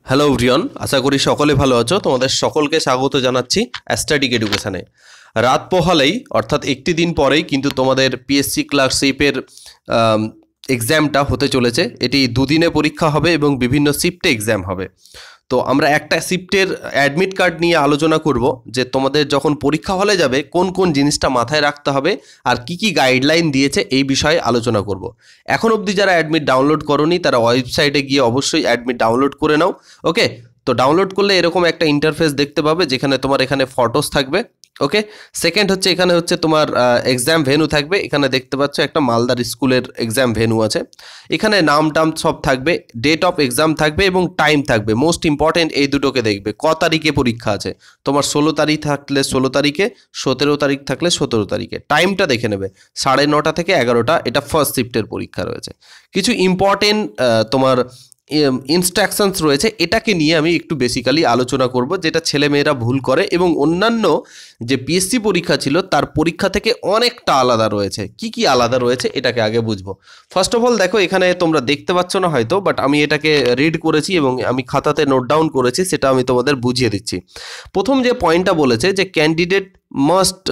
Hello everyone, আশা করি সকলে ভালো আছো। তোমাদের সকলকে স্বাগত জানাচ্ছি অ্যাস্ট্যাটিক এডুকেশানে। রাত পোহালেই অর্থাৎ একটি দিন পরেই কিন্তু তোমাদের পিএসসি ক্লার্কশিপের এক্সামটা হতে চলেছে। এটি দুদিনে পরীক্ষা হবে এবং বিভিন্ন শিফটে এক্সাম হবে। তো আমরা একটা শিফটের অ্যাডমিট কার্ড নিয়ে আলোচনা করব যে তোমাদের যখন পরীক্ষা হলে যাবে কোন কোন জিনিসটা মাথায় রাখতে হবে আর কি কি গাইডলাইন দিয়েছে এই বিষয়ে আলোচনা করব। এখন অবধি যারা অ্যাডমিট ডাউনলোড করোনি তারা ওয়েবসাইটে গিয়ে অবশ্যই অ্যাডমিট ডাউনলোড করে নাও। ওকে, তো ডাউনলোড করলে এরকম একটা ইন্টারফেস দেখতে পাবে যেখানে তোমার এখানে ফটোস থাকবে। ওকে, সেকেন্ড হচ্ছে এখানে হচ্ছে তোমার এক্সাম ভেন্যু থাকবে। এখানে দেখতে পাচ্ছ একটা মালদার স্কুলের এক্সাম ভেন্যু আছে। এখানে নাম টাম সব থাকবে, ডেট অফ এক্সাম থাকবে এবং টাইম থাকবে। মোস্ট ইম্পর্টেন্ট এই দুটোকে দেখবে। ক তারিখে পরীক্ষা আছে, তোমার 16 তারিখ থাকলে 16 তারিখে, 17 তারিখ থাকলে 17 তারিখে। টাইমটা দেখে নেবে 9:30 থেকে 11টা। এটা ফার্স্ট শিফটের পরীক্ষা রয়েছে। কিছু ইম্পর্টেন্ট তোমার ইনস্ট্রাকশনস রয়েছে, এটাকে নিয়ে আমি একটু বেসিক্যালি আলোচনা করব, যেটা ছেলেমেয়েরা ভুল করে এবং অন্যান্য যে পিএসসি পরীক্ষা ছিল তার পরীক্ষা থেকে অনেকটা আলাদা রয়েছে। কি কি আলাদা রয়েছে এটাকে আগে বুঝবো। ফার্স্ট অফ অল দেখো, এখানে তোমরা দেখতে পাচ্ছ না হয়তো, বাট আমি এটাকে রিড করেছি এবং আমি খাতাতে নোট ডাউন করেছি, সেটা আমি তোমাদের বুঝিয়ে দিচ্ছি। প্রথম যে পয়েন্টটা বলেছে যে candidate must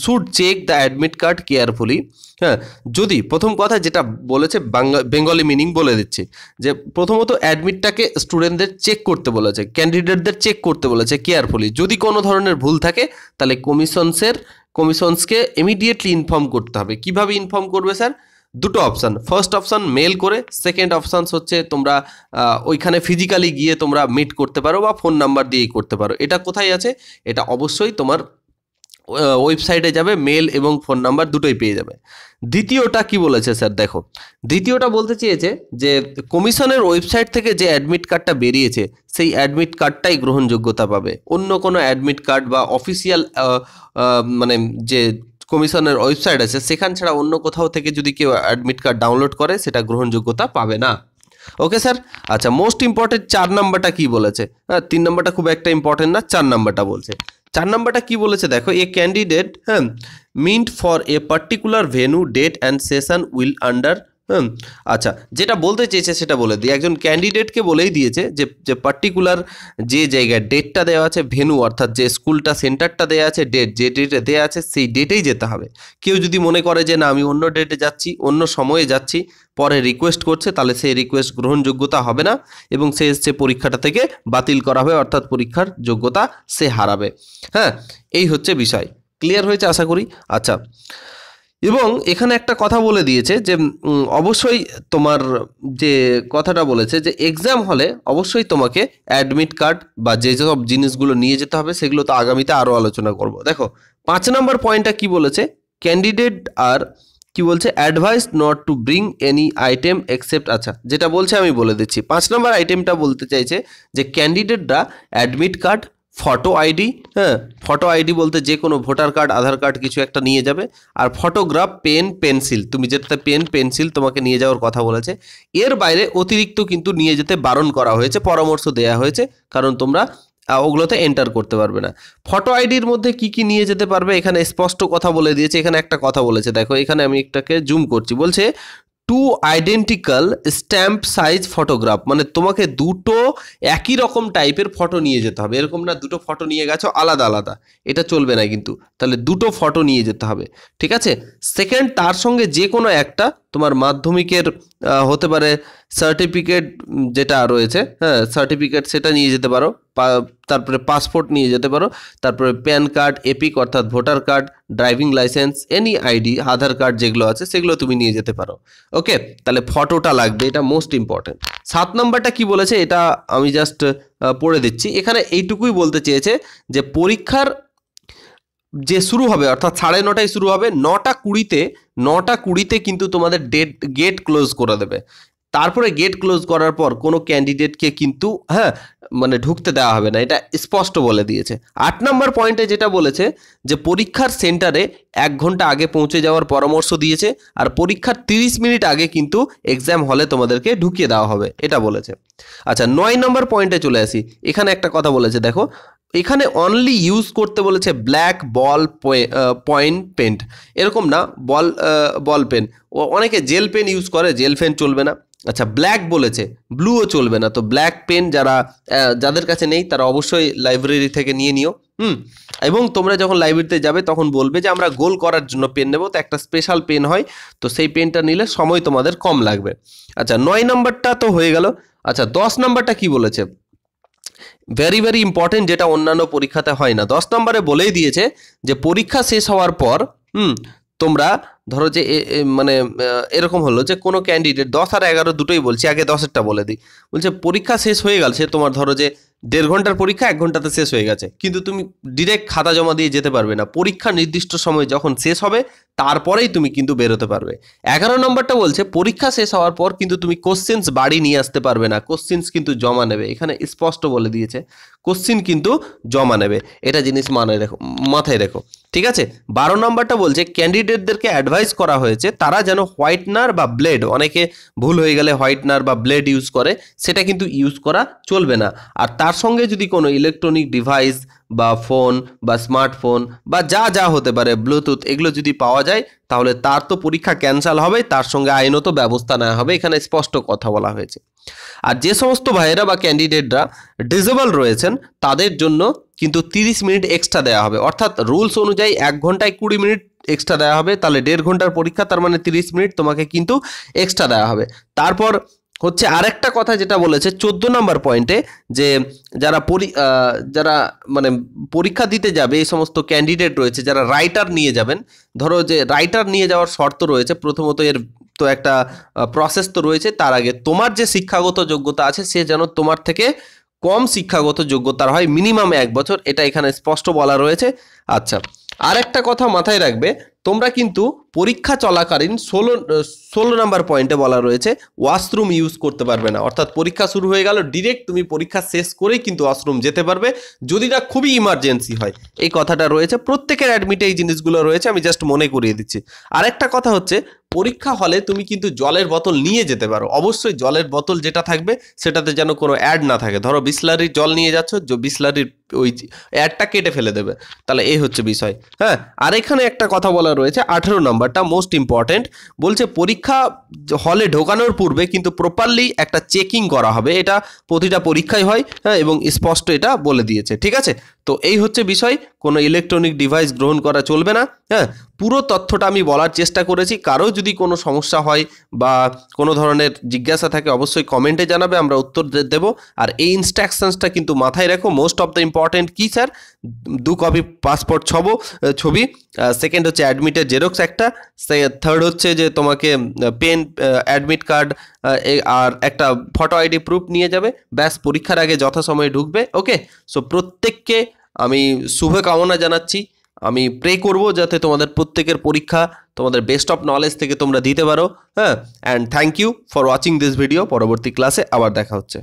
should check the admit card carefully. হ্যাঁ, যদি প্রথম কথা যেটা বলেছে বেঙ্গলি মিনিং বলে দিচ্ছি, যে প্রথমত অ্যাডমিটটাকে স্টুডেন্টদের চেক করতে বলেছে, ক্যান্ডিডেটদের চেক করতে বলেছে কেয়ারফুলি। যদি কোনো ধরনের ভুল থাকে তাহলে কমিশনসকে ইমিডিয়েটলি ইনফর্ম করতে হবে। কিভাবে ইনফর্ম করবে স্যার? দুটো অপশান। ফার্স্ট অপশান মেল করে, সেকেন্ড অপশান হচ্ছে তোমরা ওইখানে ফিজিক্যালি গিয়ে তোমরা মিট করতে পারো বা ফোন নাম্বার দিয়েই করতে পারো। এটা কোথায় আছে? এটা অবশ্যই তোমার ওয়েবসাইটে যাবে, মেল এবং ফোন নাম্বার দুটোই পেয়ে যাবে। দ্বিতীয়টা কি বলেছে স্যার? দেখো, দ্বিতীয়টা বলতে চেয়েছে যে কমিশনের ওয়েবসাইট থেকে যে অ্যাডমিট কার্ডটা বেরিয়েছে সেই অ্যাডমিট কার্ডটাই গ্রহণযোগ্যতা পাবে। অন্য কোনো অ্যাডমিট কার্ড বা অফিসিয়াল মানে যে কমিশনের ওয়েবসাইট আছে সেখান ছাড়া অন্য কোথাও থেকে যদি কেউ অ্যাডমিট কার্ড ডাউনলোড করে সেটা গ্রহণযোগ্যতা পাবে না। Okay sir. আচ্ছা, মোস্ট ইম্পর্টেন্ট 4 নাম্বারটা কি বলেছে? হ্যাঁ, 3 নাম্বারটা খুব একটা ইম্পর্টেন্ট না, 4 নাম্বারটা বলছে। 4 নাম্বারটা কি বলেছে দেখো, a candidate meant for a particular venue date and session will under. আচ্ছা, যেটা বলতে চেয়েছে সেটা বলে দিই। একজন ক্যান্ডিডেটকে বলেই দিয়েছে যে পার্টিকুলার যে জায়গায় ডেটটা দেওয়া আছে, ভেন্যু অর্থাৎ যে স্কুলটা সেন্টারটা দেওয়া আছে, ডেট যে ডেটে দেওয়া আছে সেই ডেটেই যেতে হবে। কেউ যদি মনে করে যে না আমি অন্য ডেটে যাচ্ছি, অন্য সময়ে যাচ্ছি, পরে রিকোয়েস্ট করছে, তাহলে সেই রিকোয়েস্ট গ্রহণযোগ্যতা হবে না এবং সে পরীক্ষাটা থেকে বাতিল করা হবে, অর্থাৎ পরীক্ষার যোগ্যতা সে হারাবে। হ্যাঁ, এই হচ্ছে বিষয়। ক্লিয়ার হয়েছে আশা করি। আচ্ছা, এবং এখানে একটা কথা বলে দিয়েছে যে অবশ্যই তোমার যে কথাটা বলেছে যে এক্সাম হলে অবশ্যই তোমাকে অ্যাডমিট কার্ড বা যে সব জিনিসগুলো নিয়ে যেতে হবে সেগুলো তো আগামীতে আরও আলোচনা করব। দেখো 5 নম্বর পয়েন্টটা কি বলেছে, ক্যান্ডিডেট আর কি বলছে, advice not to bring any item except. আচ্ছা, যেটা বলছে আমি বলে দিচ্ছি। 5 নম্বর আইটেমটা বলতে চাইছে যে ক্যান্ডিডেটরা অ্যাডমিট কার্ড, ফটো আইডি, হ্যাঁ ফটো আইডি বলতে যে কোনো ভোটার কার্ড, আধার কার্ড কিছু একটা নিয়ে যাবে, আর ফটোগ্রাফ, পেন, পেন্সিল, তুমি যেটাতে পেন পেন্সিল তোমাকে নিয়ে যাওয়ার কথা বলেছে। এর বাইরে অতিরিক্ত কিন্তু নিয়ে যেতে বারণ করা হয়েছে, পরামর্শ দেওয়া হয়েছে, কারণ তোমরা ওগুলোতে এন্টার করতে পারবে না। ফটো আইডির মধ্যে কি কি নিয়ে যেতে পারবে এখানে স্পষ্ট কথা বলে দিয়েছে। এখানে একটা কথা বলেছে, দেখো এখানে আমি একটাকে জুম করছি, বলছে 2 আইডেন্টিক্যাল স্ট্যাম্প সাইজ ফটোগ্রাফ, মানে তোমাকে দুটো একই রকম টাইপের ফটো নিয়ে যেতে হবে। এরকম না দুটো ফটো নিয়ে গেছো আলাদা আলাদা, এটা চলবে না কিন্তু। তাহলে দুটো ফটো নিয়ে যেতে হবে, ঠিক আছে। সেকেন্ড, তার সঙ্গে যে কোনো একটা তোমার মাধ্যমিকের হতে পারে সার্টিফিকেট যেটা রয়েছে, হ্যাঁ সার্টিফিকেট, সেটা নিয়ে যেতে পারো। তারপরে পাসপোর্ট নিয়ে যেতে পারো, তারপরে প্যান কার্ড, এপিক অর্থাৎ voter card, driving licence, any ID, Aadhaar card যেগুলো আছে সেগুলো তুমি নিয়ে যেতে পারো। ওকে, তাহলে ফটোটা লাগবে, এটা মোস্ট ইম্পর্টেন্ট। 7 নম্বরটা কি বলেছে এটা আমি জাস্ট পড়ে দিচ্ছি। এখানে এইটুকুই বলতে চেয়েছে যে পরীক্ষার যে শুরু হবে অর্থাৎ 9:30টায় শুরু হবে, 9:20তে কিন্তু তোমাদের গেট ক্লোজ করে দেবে। তারপরে গেট ক্লোজ করার পর কোনো ক্যান্ডিডেটকে কিন্তু মানে ঢুকতে দেওয়া হবে না, এটা স্পষ্ট বলে দিয়েছে। 8 নম্বর পয়েন্টে যেটা বলেছে যে পরীক্ষার সেন্টারে 1 ঘন্টা আগে পৌঁছে যাওয়ার পরামর্শ দিয়েছে, আর পরীক্ষার 30 মিনিট আগে কিন্তু এক্সাম হলে তোমাদেরকে ঢুকিয়ে দেওয়া হবে, এটা বলেছে। আচ্ছা, 9 নম্বর পয়েন্টে চলে আসি। এখানে একটা কথা বলেছে, দেখো এখানে অনলি ইউজ করতে বলেছে ব্ল্যাক বল পয়েন্ট পেন, এরকম না বল পেন। অনেকে জেল পেন ইউজ করে, জেল পেন চলবে না। আচ্ছা ব্ল্যাক বলেছে, ব্লুও চলবে না। তো ব্ল্যাক পেন যাদের কাছে নেই তারা অবশ্যই লাইব্রেরি থেকে নিয়ে নিও। এবং তোমরা যখন লাইব্রেরিতে যাবে তখন বলবে যে আমরা গোল করার জন্য পেন নেব, তো একটা স্পেশাল পেন হয়, তো সেই পেনটা নিলে সময় তোমাদের কম লাগবে। আচ্ছা 9 নম্বরটা তো হয়ে গেল। আচ্ছা 10 নম্বরটা কি বলেছে, ভেরি ভেরি ইম্পর্টেন্ট, যেটা অন্যান্য পরীক্ষাতে হয় না। 10 নম্বরে বলেই দিয়েছে যে পরীক্ষা শেষ হওয়ার পর তোমরা ধরো যে মানে এরকম হলো যে কোনো ক্যান্ডিডেট 10 আর 11 দুটোই বলছি, আগে 10এরটা বলে দিই। বলছে পরীক্ষা শেষ হয়ে গেল, সে তোমার ধরো যে 1.5 ঘন্টার পরীক্ষা 1 ঘন্টাতে শেষ হয়ে গেছে, কিন্তু তুমি ডিরেক্ট খাতা জমা দিয়ে যেতে পারবে না। পরীক্ষা নির্দিষ্ট সময় যখন শেষ হবে তারপরেই তুমি কিন্তু বেরোতে পারবে। 11 নম্বরটা বলছে পরীক্ষা শেষ হওয়ার পর কিন্তু তুমি কোশ্চেন্স বাড়ি নিয়ে আসতে পারবে না, কোশ্চেন্স কিন্তু জমা নেবে। এখানে স্পষ্ট বলে দিয়েছে কোশ্চেন কিন্তু জমা নেবে, এটা জিনিস মাথায় রেখো, ঠিক আছে। 12 নম্বরটা বলছে ক্যান্ডিডেটদেরকে অ্যাডভাইস করা হয়েছে তারা যেন হোয়াইটনার বা ব্লেড, অনেকে ভুল হয়ে গেলে হোয়াইটনার বা ব্লেড ইউজ করে, সেটা কিন্তু ইউজ করা চলবে না। আর তার সঙ্গে যদি কোনো ইলেকট্রনিক ডিভাইস বা ফোন বা স্মার্টফোন বা যা হতে পারে ব্লুটুথ, এগুলো যদি পাওয়া যায় তাহলে তার তো পরীক্ষা ক্যান্সেল হবে, তার সঙ্গে আইনত ব্যবস্থা নেওয়া হবে, এখানে স্পষ্ট কথা বলা হয়েছে। আর যে সমস্ত ভাইয়েরা বা ক্যান্ডিডেটরা ডিসেবল রয়েছেন তাদের জন্য কিন্তু 30 মিনিট এক্সট্রা দেওয়া হবে, অর্থাৎ রুলস অনুযায়ী 1 ঘন্টায় 20 মিনিট এক্সট্রা দেওয়া হবে, তাহলে 1.5 ঘন্টার পরীক্ষা, তার মানে 30 মিনিট তোমাকে কিন্তু এক্সট্রা দেওয়া হবে। তারপর হচ্ছে আরেকটা কথা যেটা বলেছে 14 নম্বর পয়েন্টে, যে যারা মানে পরীক্ষা দিতে যাবে এই সমস্ত ক্যান্ডিডেট রয়েছে যারা রাইটার নিয়ে যাবেন, ধরো যে রাইটার নিয়ে যাওয়ার শর্ত রয়েছে, প্রথমত এর তো একটা প্রসেস তো রয়েছে, তার আগে তোমার যে শিক্ষাগত যোগ্যতা আছে সে যেন তোমার থেকে কম শিক্ষাগত যোগ্যতার হয়, মিনিমাম 1 বছর, এটা এখানে স্পষ্ট বলা রয়েছে। আচ্ছা আর একটা কথা মাথায় রাখবে, তোমরা কিন্তু পরীক্ষা চলাকালীন 16 নম্বর পয়েন্টে বলা রয়েছে ওয়াশরুম ইউজ করতে পারবে না, অর্থাৎ পরীক্ষা শুরু হয়ে গেল ডিরেক্ট তুমি পরীক্ষা শেষ করেই কিন্তু ওয়াশরুম যেতে পারবে যদি না খুবই ইমার্জেন্সি হয়, এই কথাটা রয়েছে। প্রত্যেকের অ্যাডমিটে এই জিনিসগুলো রয়েছে, আমি জাস্ট মনে করিয়ে দিচ্ছি। আরেকটা কথা হচ্ছে পরীক্ষা হলে তুমি কিন্তু জলের বোতল নিয়ে যেতে পারো, অবশ্যই জলের বোতল যেটা থাকবে সেটাতে যেন কোনো অ্যাড না থাকে। ধরো বিসলারির জল নিয়ে যাচ্ছ, বিসলারির ওই অ্যাডটা কেটে ফেলে দেবে, তাহলে এই হচ্ছে বিষয়। হ্যাঁ, আর এখানে একটা কথা বলা রয়েছে 18 নম্বরটা মোস্ট ইম্পর্টেন্ট, বলছে পরীক্ষা হলে ঢোকানোর পূর্বে কিন্তু প্রপারলি একটা চেকিং করা হবে, এটা প্রতিটা পরীক্ষায় হয়। হ্যাঁ, এবং স্পষ্ট এটা বলে দিয়েছে, ঠিক আছে। তো এই হচ্ছে বিষয়, কোনো ইলেকট্রনিক ডিভাইস গ্রহণ করা চলবে না। হ্যাঁ, পুরো তথ্যটা আমি বলার চেষ্টা করেছি, কারো যদি কোনো সমস্যা হয় বা কোনো ধরনের জিজ্ঞাসা থাকে অবশ্যই কমেন্টে জানাবে, আমরা উত্তর দেব। আর এই ইনস্ট্রাকশনসটা কিন্তু মাথায় রাখো, মোস্ট অফ দ্য ইম্পর্টেন্ট কি স্যার, 2 কপি পাসপোর্ট ছবি, সেকেন্ড হচ্ছে অ্যাডমিটের জেরক্স একটা, থার্ড হচ্ছে যে তোমাকে পেন, অ্যাডমিট কার্ড আর একটা ফটো আইডি প্রুফ নিয়ে যাবে, ব্যাস পরীক্ষার আগে যথাসময়ে ঢুকবে। ওকে, সো প্রত্যেককে আমি শুভকামনা জানাচ্ছি, আমি প্রে করব যাতে তোমাদের প্রত্যেকের পরীক্ষা তোমাদের বেস্ট অফ নলেজ থেকে তোমরা দিতে পারো। হ্যাঁ, and thank you for watching this video. পরবর্তী ক্লাসে আবার দেখা হচ্ছে।